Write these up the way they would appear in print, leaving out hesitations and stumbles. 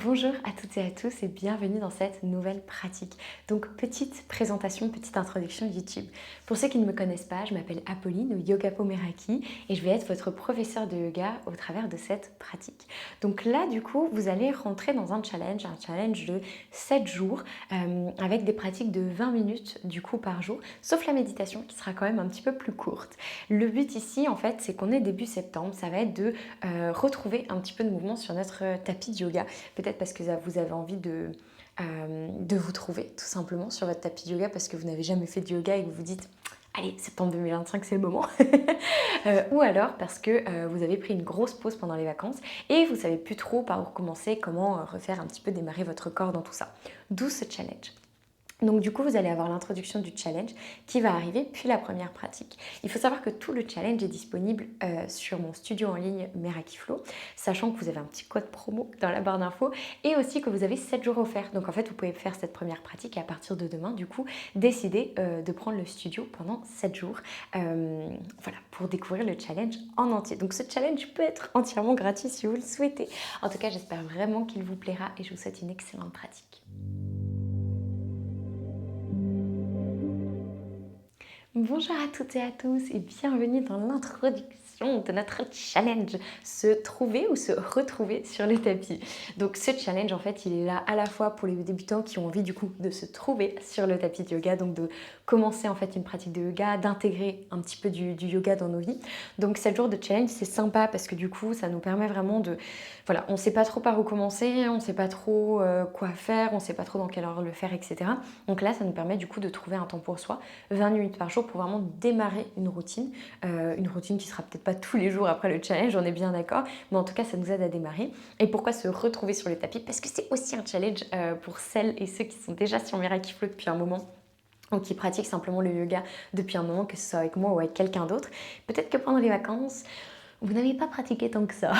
Bonjour à toutes et à tous et bienvenue dans cette nouvelle pratique. Donc petite présentation, petite introduction YouTube. Pour ceux qui ne me connaissent pas, je m'appelle Apolline ou Yogapo Meraki et je vais être votre professeur de yoga au travers de cette pratique. Donc là du coup vous allez rentrer dans un challenge de 7 jours avec des pratiques de 20 minutes du coup par jour, sauf la méditation qui sera quand même un petit peu plus courte. Le but ici en fait c'est qu'on est début septembre, ça va être de retrouver un petit peu de mouvement sur notre tapis de yoga. Peut-être parce que vous avez envie de vous trouver tout simplement sur votre tapis de yoga parce que vous n'avez jamais fait de yoga et que vous vous dites allez, septembre 2025, c'est le moment. Ou alors parce que vous avez pris une grosse pause pendant les vacances et vous ne savez plus trop par où recommencer, comment refaire un petit peu démarrer votre corps dans tout ça. D'où ce challenge. Donc du coup, vous allez avoir l'introduction du challenge qui va arriver, puis la première pratique. Il faut savoir que tout le challenge est disponible sur mon studio en ligne Meraki Flow, sachant que vous avez un petit code promo dans la barre d'infos et aussi que vous avez 7 jours offerts. Donc en fait, vous pouvez faire cette première pratique et à partir de demain, du coup, décider de prendre le studio pendant 7 jours voilà, pour découvrir le challenge en entier. Donc ce challenge peut être entièrement gratuit si vous le souhaitez. En tout cas, j'espère vraiment qu'il vous plaira et je vous souhaite une excellente pratique. Bonjour à toutes et à tous et bienvenue dans l'introduction de notre challenge, se trouver ou se retrouver sur le tapis. Donc ce challenge en fait il est là à la fois pour les débutants qui ont envie du coup de se trouver sur le tapis de yoga, donc de commencer en fait une pratique de yoga, d'intégrer un petit peu du yoga dans nos vies. Donc 7 jours de challenge c'est sympa parce que du coup ça nous permet vraiment de, voilà, on ne sait pas trop par où commencer, on ne sait pas trop quoi faire, on ne sait pas trop dans quelle heure le faire, etc. Donc là ça nous permet du coup de trouver un temps pour soi, 20 minutes par jour pour vraiment démarrer une routine qui sera peut-être pas tous les jours après le challenge, on est bien d'accord, mais en tout cas ça nous aide à démarrer. Et pourquoi se retrouver sur le tapis? Parce que c'est aussi un challenge pour celles et ceux qui sont déjà sur Meraki Flow depuis un moment ou qui pratiquent simplement le yoga depuis un moment, que ce soit avec moi ou avec quelqu'un d'autre. Peut-être que pendant les vacances, vous n'avez pas pratiqué tant que ça.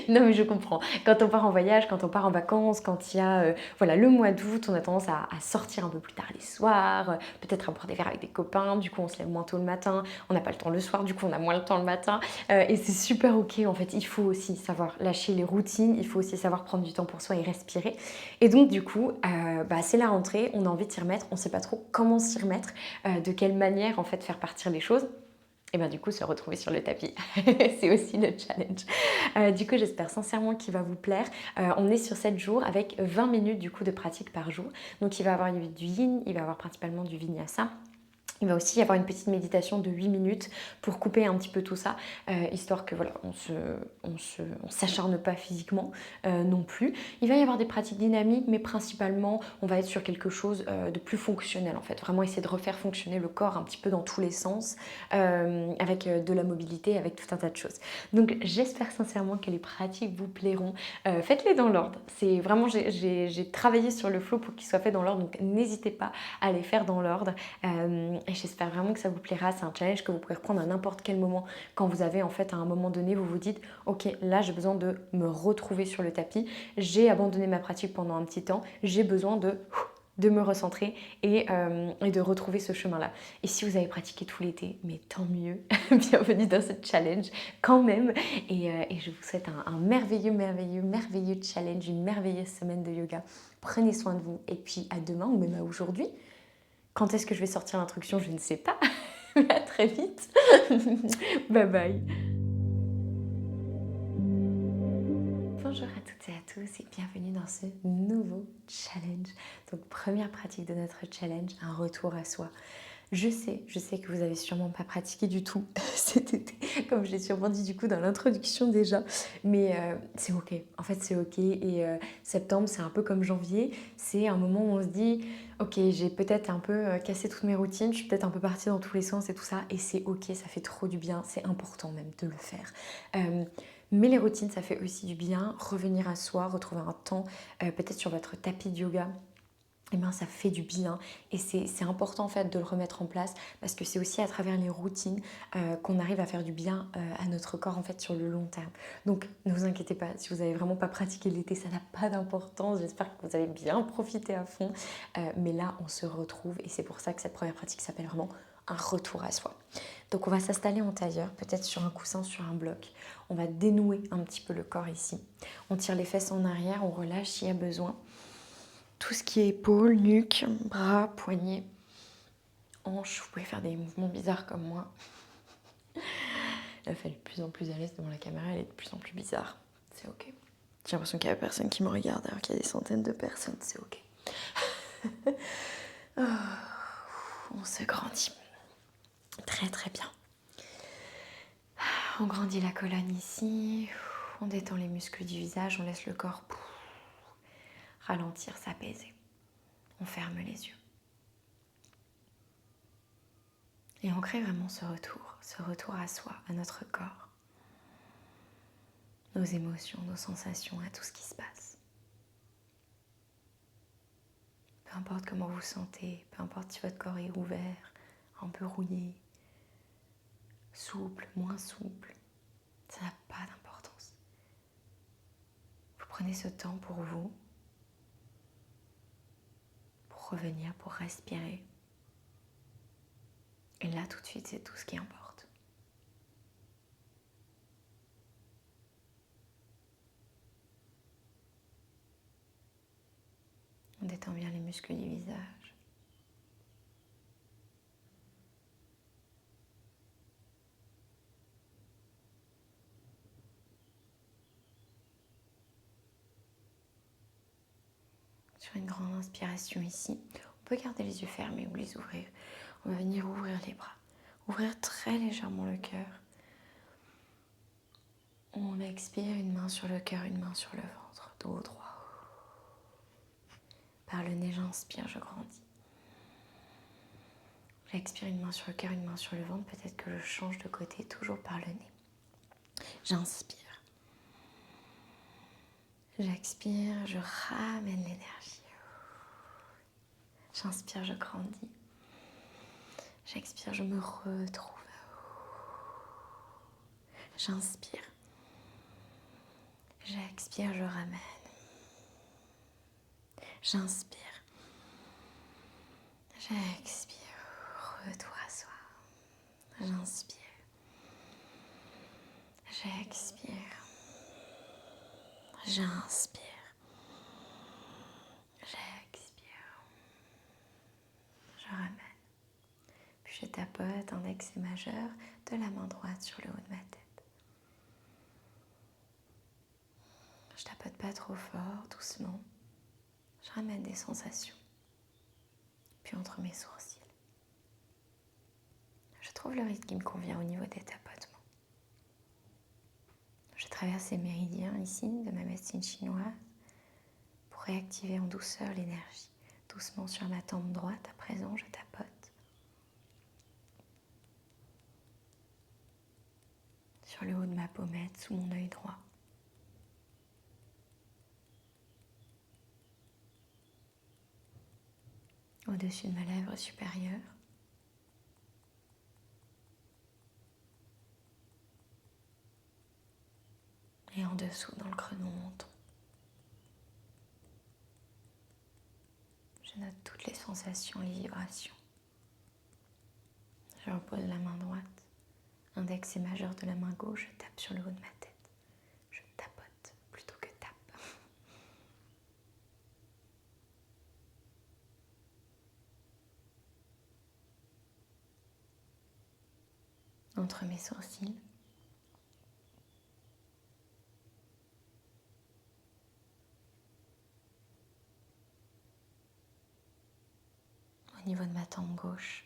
Non mais je comprends. Quand on part en voyage, quand on part en vacances, quand il y a voilà, le mois d'août, on a tendance à sortir un peu plus tard les soirs, peut-être à boire des verres avec des copains, du coup on se lève moins tôt le matin, on n'a pas le temps le soir, du coup on a moins le temps le matin. Et c'est super ok en fait, il faut aussi savoir lâcher les routines, il faut aussi savoir prendre du temps pour soi et respirer. Et donc du coup, c'est la rentrée, on a envie de s'y remettre, on ne sait pas trop comment s'y remettre, de quelle manière en fait faire partir les choses. Et bien du coup, se retrouver sur le tapis, c'est aussi le challenge. Du coup, j'espère sincèrement qu'il va vous plaire. On est sur 7 jours avec 20 minutes du coup de pratique par jour. Donc il va y avoir du yin, il va y avoir principalement du vinyasa. Il va aussi y avoir une petite méditation de 8 minutes pour couper un petit peu tout ça, histoire que voilà, on s'acharne pas physiquement non plus. Il va y avoir des pratiques dynamiques, mais principalement, on va être sur quelque chose de plus fonctionnel en fait. Vraiment essayer de refaire fonctionner le corps un petit peu dans tous les sens, avec de la mobilité, avec tout un tas de choses. Donc j'espère sincèrement que les pratiques vous plairont. Faites-les dans l'ordre. C'est vraiment, j'ai travaillé sur le flow pour qu'il soit fait dans l'ordre, donc n'hésitez pas à les faire dans l'ordre. Et j'espère vraiment que ça vous plaira. C'est un challenge que vous pouvez reprendre à n'importe quel moment quand vous avez en fait à un moment donné, vous vous dites ok, là j'ai besoin de me retrouver sur le tapis, j'ai abandonné ma pratique pendant un petit temps, j'ai besoin de me recentrer et de retrouver ce chemin-là. Et si vous avez pratiqué tout l'été, mais tant mieux, bienvenue dans ce challenge quand même. Et je vous souhaite un merveilleux challenge, une merveilleuse semaine de yoga. Prenez soin de vous et puis à demain ou même à aujourd'hui. Quand est-ce que je vais sortir l'instruction? Je ne sais pas. Mais à très vite. Bye bye. Bonjour à toutes et à tous et bienvenue dans ce nouveau challenge. Donc première pratique de notre challenge, un retour à soi. Je sais que vous avez sûrement pas pratiqué du tout cet été, comme je l'ai sûrement dit du coup dans l'introduction déjà, mais c'est ok, en fait c'est ok et septembre c'est un peu comme janvier, c'est un moment où on se dit ok j'ai peut-être un peu cassé toutes mes routines, je suis peut-être un peu partie dans tous les sens et tout ça et c'est ok, ça fait trop du bien, c'est important même de le faire. Mais les routines, ça fait aussi du bien, revenir à soi, retrouver un temps, peut-être sur votre tapis de yoga, eh ben, ça fait du bien et c'est important en fait de le remettre en place parce que c'est aussi à travers les routines qu'on arrive à faire du bien à notre corps en fait sur le long terme. Donc ne vous inquiétez pas, si vous n'avez vraiment pas pratiqué l'été, ça n'a pas d'importance. J'espère que vous avez bien profité à fond. Mais là, on se retrouve et c'est pour ça que cette première pratique s'appelle vraiment un retour à soi. Donc on va s'installer en tailleur, peut-être sur un coussin, sur un bloc. On va dénouer un petit peu le corps ici. On tire les fesses en arrière, on relâche s'il y a besoin. Tout ce qui est épaules, nuque, bras, poignets, hanches. Vous pouvez faire des mouvements bizarres comme moi. Elle fait de plus en plus à l'aise devant la caméra, elle est de plus en plus bizarre. C'est ok. J'ai l'impression qu'il n'y a personne qui me regarde alors qu'il y a des centaines de personnes, c'est ok. On se grandit. Très très bien. On grandit la colonne ici, on détend les muscles du visage, on laisse le corps ralentir, s'apaiser. On ferme les yeux. Et on crée vraiment ce retour à soi, à notre corps, nos émotions, nos sensations, à tout ce qui se passe. Peu importe comment vous vous sentez, peu importe si votre corps est ouvert, un peu rouillé, souple, moins souple, ça n'a pas d'importance. Vous prenez ce temps pour vous, pour revenir, pour respirer. Et là, tout de suite, c'est tout ce qui importe. On détend bien les muscles du visage. Sur une grande inspiration ici, on peut garder les yeux fermés ou les ouvrir. On va venir ouvrir les bras. Ouvrir très légèrement le cœur. On expire, une main sur le cœur, une main sur le ventre, dos droit. Par le nez, j'inspire, je grandis. J'expire, une main sur le cœur, une main sur le ventre. Peut-être que je change de côté, toujours par le nez. J'inspire. J'expire, je ramène l'énergie. J'inspire, je grandis. J'expire, je me retrouve. J'inspire. J'expire, je ramène. J'inspire. J'expire. Retour à soi. J'inspire. J'expire. J'inspire. J'expire. Je ramène. Puis je tapote index et majeur de la main droite sur le haut de ma tête. Je tapote pas trop fort, doucement. Je ramène des sensations. Puis entre mes sourcils. Je trouve le rythme qui me convient au niveau des tapotements. Je traverse les méridiens ici de ma médecine chinoise pour réactiver en douceur l'énergie. Doucement sur ma tempe droite, à présent je tapote. Sur le haut de ma pommette, sous mon œil droit. Au-dessus de ma lèvre supérieure. Et en dessous, dans le creux de mon menton. Je note toutes les sensations, les vibrations. Je repose la main droite. Index et majeur de la main gauche, je tape sur le haut de ma tête. Je tapote plutôt que tape. Entre mes sourcils. Au niveau de ma tempe gauche.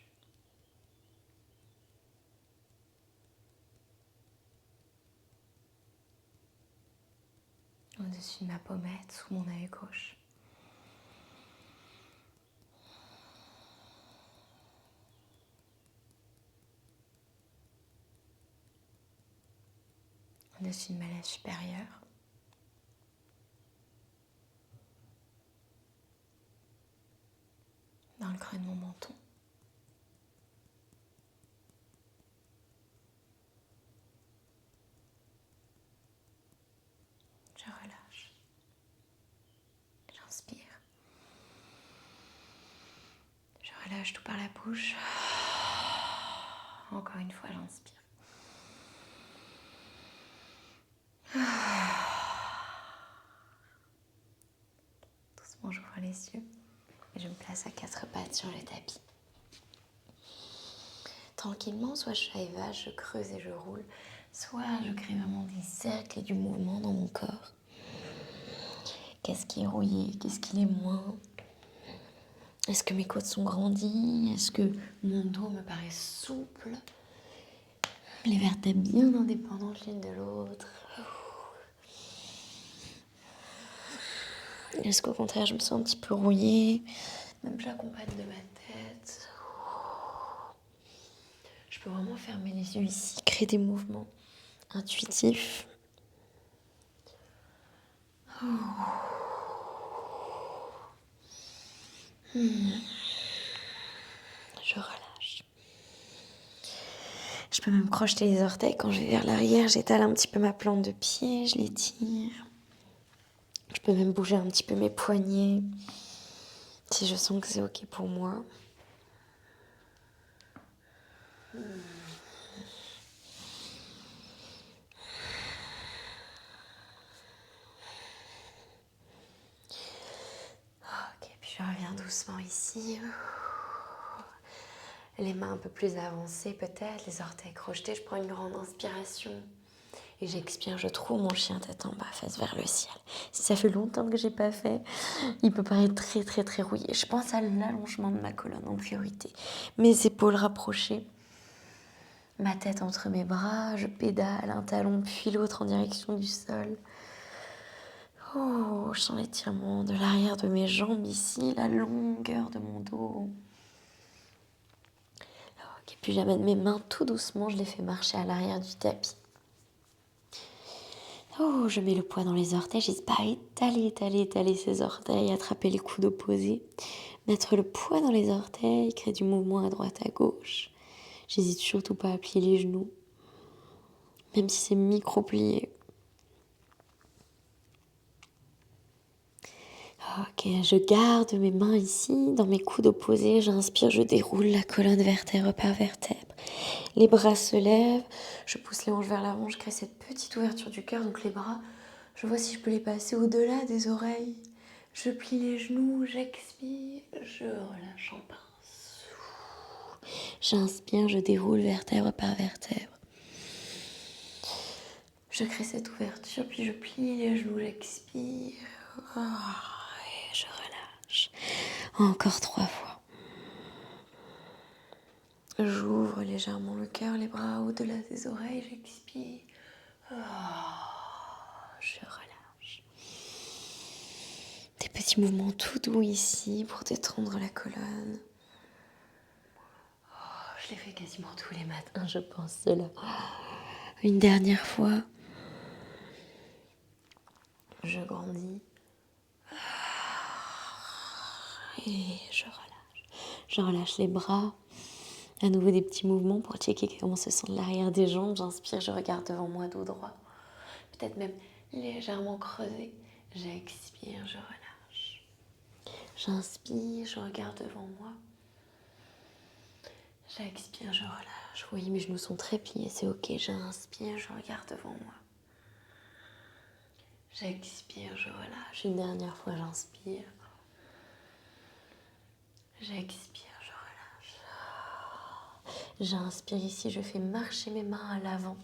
Au-dessus de ma pommette, sous mon œil gauche. Au-dessus de ma lèvre supérieure. Dans le creux de mon menton. Je relâche. J'inspire. Je relâche tout par la bouche. Encore une fois, j'inspire. Doucement, j'ouvre les yeux et je me place à 4 pattes sur le tapis. Tranquillement, soit je fais vache, je creuse et je roule, soit je crée vraiment des cercles et du mouvement dans mon corps. Qu'est-ce qui est rouillé? Qu'est-ce qui l'est moins? Est-ce que mes côtes sont grandies? Est-ce que mon dos me paraît souple? Les vertèbres bien indépendantes l'une de l'autre. Est-ce qu'au contraire, je me sens un petit peu rouillée? Même j'accompagne de ma tête. Je peux vraiment fermer les yeux ici, créer des mouvements intuitifs. Je relâche. Je peux même crocheter les orteils quand je vais vers l'arrière. J'étale un petit peu ma plante de pied, je l'étire. Je peux même bouger un petit peu mes poignets si je sens que c'est ok pour moi. Ok, puis je reviens doucement ici. Les mains un peu plus avancées peut-être, les orteils crochetés. Je prends une grande inspiration et j'expire. Je trouve mon chien tête en bas, face vers le ciel. Si ça fait longtemps que j'ai pas fait, il peut paraître très très très rouillé. Je pense à l'allongement de ma colonne en priorité. Mes épaules rapprochées, ma tête entre mes bras. Je pédale un talon puis l'autre en direction du sol. Oh, je sens l'étirement de l'arrière de mes jambes ici, la longueur de mon dos. Ok, puis j'amène mes mains tout doucement, je les fais marcher à l'arrière du tapis. Oh, je mets le poids dans les orteils, j'hésite pas à étaler ces orteils, attraper les coudes opposés. Mettre le poids dans les orteils, créer du mouvement à droite, à gauche. J'hésite surtout pas à plier les genoux, même si c'est micro-plié. Ok, je garde mes mains ici, dans mes coudes opposés. J'inspire, je déroule la colonne vertèbre par vertèbre. Les bras se lèvent, je pousse les hanches vers l'avant, je crée cette petite ouverture du cœur. Donc les bras, je vois si je peux les passer au-delà des oreilles. Je plie les genoux, j'expire, je relâche en pince. J'inspire, je déroule vertèbre par vertèbre. Je crée cette ouverture, puis je plie les genoux, j'expire. Et je relâche. Encore 3 fois. J'ouvre légèrement le cœur, les bras au-delà des oreilles, j'expire. Je relâche. Des petits mouvements tout doux ici pour détendre la colonne. Je les fais quasiment tous les matins, je pense cela. Une dernière fois. Je grandis. Et je relâche. Je relâche les bras. À nouveau des petits mouvements pour checker comment se sent l'arrière des jambes. J'inspire, je regarde devant moi, dos droit. Peut-être même légèrement creusé. J'expire, je relâche. J'inspire, je regarde devant moi. J'expire, je relâche. Oui, mes genoux sont très pliés, c'est ok. J'inspire, je regarde devant moi. J'expire, je relâche. Une dernière fois, j'inspire. J'expire, je relâche. J'inspire ici, je fais marcher mes mains à l'avant.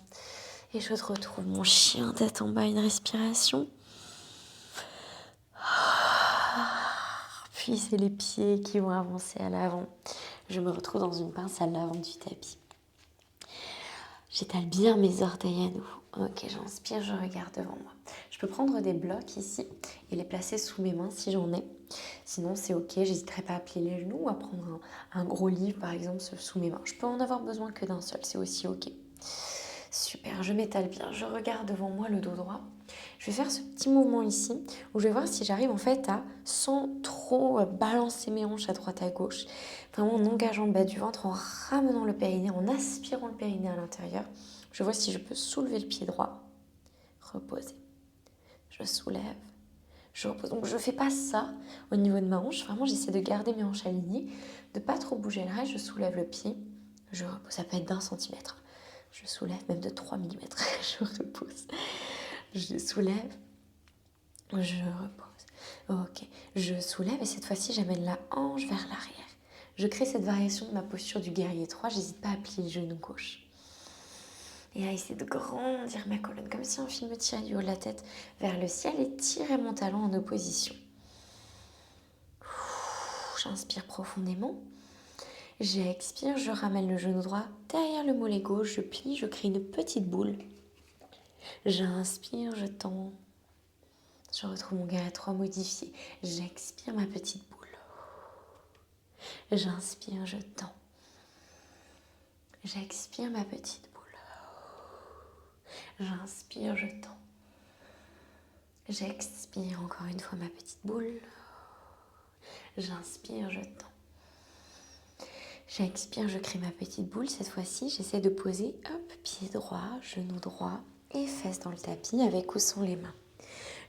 Et je retrouve mon chien tête en bas, une respiration. Puis c'est les pieds qui vont avancer à l'avant. Je me retrouve dans une pince à l'avant du tapis. J'étale bien mes orteils à nouveau. Ok, j'inspire, je regarde devant moi. Je peux prendre des blocs ici et les placer sous mes mains si j'en ai. Sinon, c'est ok, j'hésiterai pas à plier les genoux ou à prendre un gros livre, par exemple, sous mes mains. Je peux en avoir besoin que d'un seul, c'est aussi ok. Super, je m'étale bien, je regarde devant moi le dos droit. Je vais faire ce petit mouvement ici où je vais voir si j'arrive en fait à, sans trop balancer mes hanches à droite à gauche, vraiment en engageant le bas du ventre, en ramenant le périnée, en aspirant le périnée à l'intérieur. Je vois si je peux soulever le pied droit, reposer. Je soulève, je repose. Donc je ne fais pas ça au niveau de ma hanche, vraiment j'essaie de garder mes hanches alignées, de ne pas trop bouger le reste, je soulève le pied, je repose. Ça peut être d'1 centimètre. Je soulève, même de 3 millimètres. Je repose. Je soulève, je repose. Ok, je soulève et cette fois-ci, j'amène la hanche vers l'arrière. Je crée cette variation de ma posture du guerrier 3. J'hésite pas à plier le genou gauche. Et à essayer de grandir ma colonne, comme si un fil me tirait du haut de la tête vers le ciel et tirer mon talon en opposition. J'inspire profondément. J'expire, je ramène le genou droit derrière le mollet gauche, je plie, je crée une petite boule. J'inspire, je tends. Je retrouve mon guerrier 3 modifié. J'expire ma petite boule. J'inspire, je tends. J'expire ma petite boule. J'inspire, je tends. J'expire encore une fois ma petite boule. J'inspire, je tends. J'expire, je crée ma petite boule. Cette fois-ci, j'essaie de poser, hop, pied droit, genou droit et fesses dans le tapis avec ou sans les mains.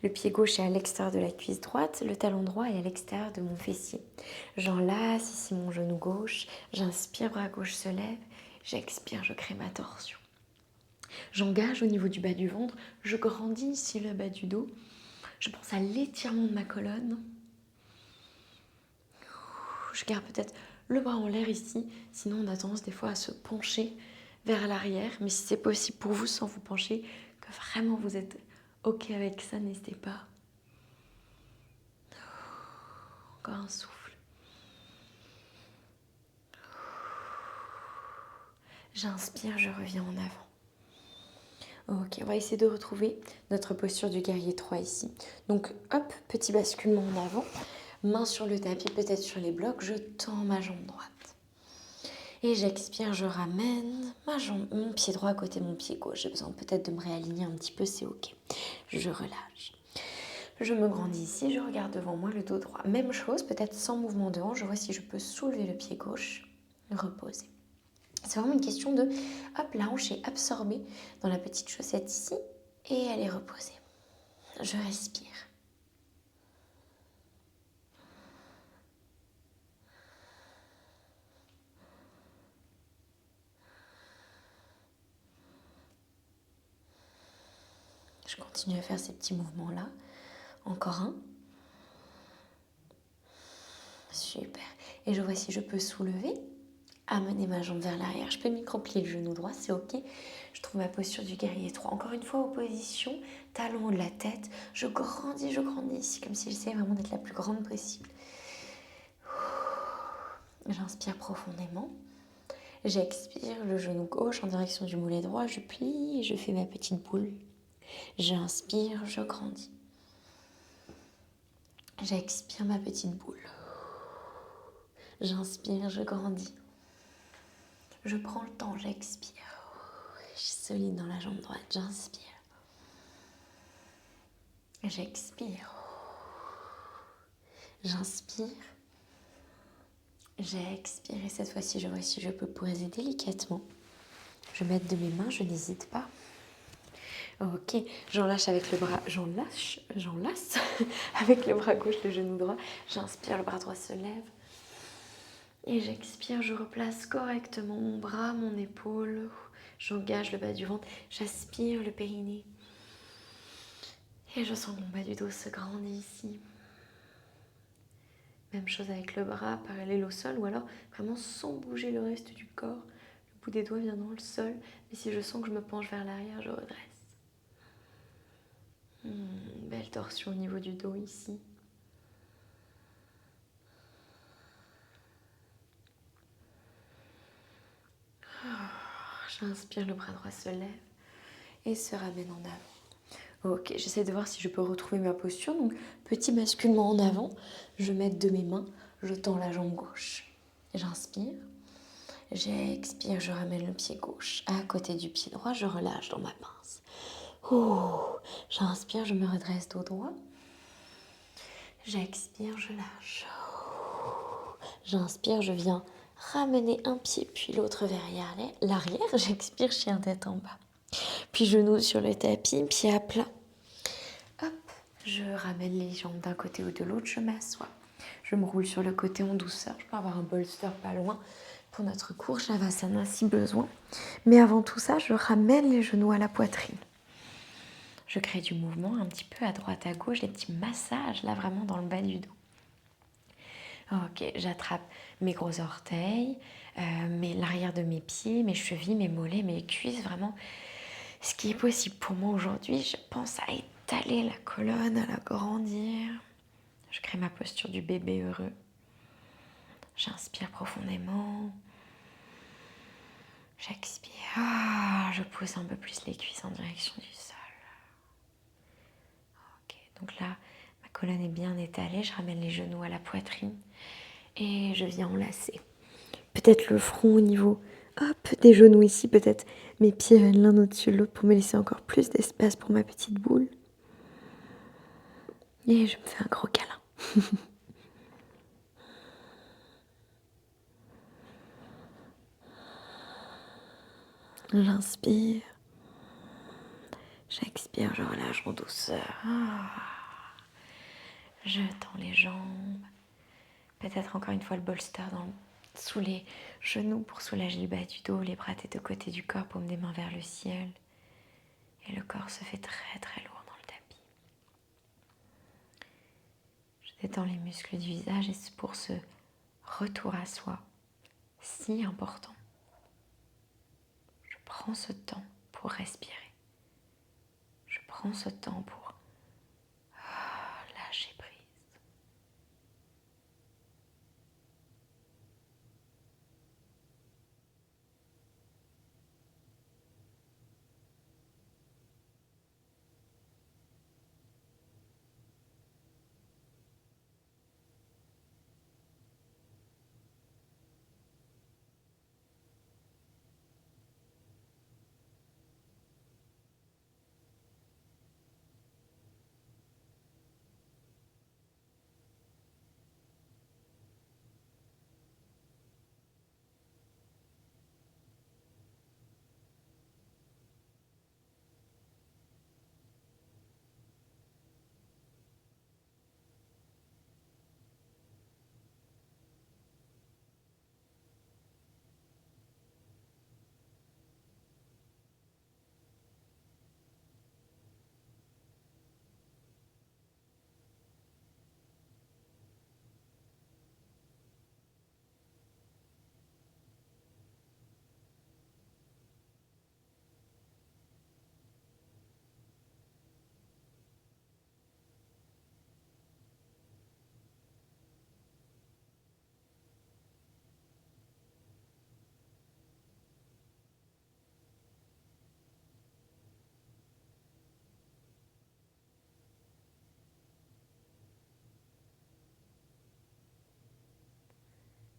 Le pied gauche est à l'extérieur de la cuisse droite, le talon droit est à l'extérieur de mon fessier. J'enlace ici mon genou gauche, j'inspire, bras gauche se lève, j'expire, je crée ma torsion. J'engage au niveau du bas du ventre, je grandis ici le bas du dos, je pense à l'étirement de ma colonne. Je garde peut-être le bras en l'air ici, sinon on a tendance des fois à se pencher vers l'arrière, mais si c'est possible pour vous sans vous pencher, que vraiment vous êtes ok avec ça, n'hésitez pas. Encore un souffle. J'inspire, je reviens en avant. Ok, on va essayer de retrouver notre posture du guerrier 3 ici. Donc hop, petit basculement en avant, main sur le tapis, peut-être sur les blocs, je tends ma jambe droite. Et j'expire, je ramène mon pied droit à côté de mon pied gauche. J'ai besoin peut-être de me réaligner un petit peu, c'est ok. Je relâche. Je me grandis ici, je regarde devant moi le dos droit. Même chose, peut-être sans mouvement de hanche, je vois si je peux soulever le pied gauche, reposer. C'est vraiment une question de, hop, la hanche est absorbée dans la petite chaussette ici et elle est reposée. Je respire. Je continue à faire ces petits mouvements-là. Encore un. Super. Et je vois si je peux soulever, amener ma jambe vers l'arrière. Je peux micro-plier le genou droit, c'est ok. Je trouve ma posture du guerrier 3. Encore une fois, opposition, talon haut de la tête. Je grandis ici, comme si j'essayais vraiment d'être la plus grande possible. J'inspire profondément. J'expire le genou gauche en direction du mollet droit. Je plie et je fais ma petite boule. J'inspire, je grandis. J'expire ma petite boule. J'inspire, je grandis. Je prends le temps, j'expire. Je suis solide dans la jambe droite, j'inspire. J'expire. J'inspire. J'expire et cette fois-ci, je vois si je peux poser délicatement. Je mets de mes mains, je n'hésite pas. Ok, j'enlace avec le bras, j'enlace avec le bras gauche, le genou droit. J'inspire, le bras droit se lève. Et j'expire, je replace correctement mon bras, mon épaule. J'engage le bas du ventre, j'aspire le périnée. Et je sens que mon bas du dos se grandit ici. Même chose avec le bras, parallèle au sol, ou alors vraiment sans bouger le reste du corps. Le bout des doigts vient dans le sol, mais si je sens que je me penche vers l'arrière, je redresse. Belle torsion au niveau du dos ici. J'inspire, le bras droit se lève et se ramène en avant. Ok, j'essaie de voir si je peux retrouver ma posture. Donc, petit basculement en avant. Je mets de mes mains, je tends la jambe gauche. J'inspire. J'expire, je ramène le pied gauche à côté du pied droit. Je relâche dans ma pince. J'inspire, je me redresse dos droit. J'expire, je lâche. J'inspire, je viens ramener un pied puis l'autre vers l'arrière. J'expire, chien tête en bas. Puis genou sur le tapis, pied à plat. Hop, je ramène les jambes d'un côté ou de l'autre, je m'assois. Je me roule sur le côté en douceur. Je peux avoir un bolster pas loin pour notre cours Shavasana si besoin. Mais avant tout ça, je ramène les genoux à la poitrine. Je crée du mouvement un petit peu à droite, à gauche, des petits massages là vraiment dans le bas du dos. Ok, j'attrape mes gros orteils, l'arrière de mes pieds, mes chevilles, mes mollets, mes cuisses, vraiment ce qui est possible pour moi aujourd'hui. Je pense à étaler la colonne, à l'agrandir. Je crée ma posture du bébé heureux. J'inspire profondément. J'expire. Je pousse un peu plus les cuisses en direction du sol. Ok, donc là, ma colonne est bien étalée. Je ramène les genoux à la poitrine et je viens enlacer. Peut-être le front au niveau des genoux ici, peut-être mes pieds l'un au-dessus de l'autre pour me laisser encore plus d'espace pour ma petite boule. Et je me fais un gros câlin. J'inspire. J'expire, je relâche en douceur. Je tends les jambes. Peut-être encore une fois le bolster sous les genoux pour soulager le bas du dos, les bras tête de côté du corps, paume des mains vers le ciel. Et le corps se fait très très lourd dans le tapis. Je détends les muscles du visage et c'est pour ce retour à soi si important. Je prends ce temps pour respirer. Je prends ce temps pour lâcher prise.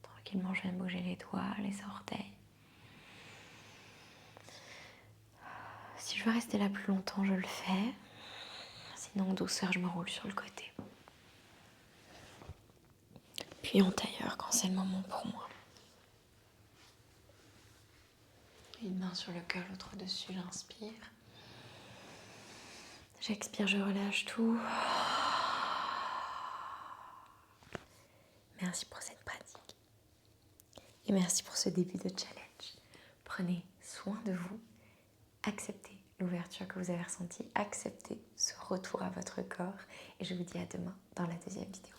Tranquillement, je viens de bouger les doigts, les orteils. Si je veux rester là plus longtemps, je le fais. Sinon, en douceur, je me roule sur le côté. Puis en tailleur quand c'est le moment pour moi. Une main sur le cœur, l'autre dessus, j'inspire. J'expire, je relâche tout. Merci pour cette pratique. Et merci pour ce début de challenge. Prenez soin de vous. Acceptez l'ouverture que vous avez ressentie. Acceptez ce retour à votre corps. Et je vous dis à demain dans la deuxième vidéo.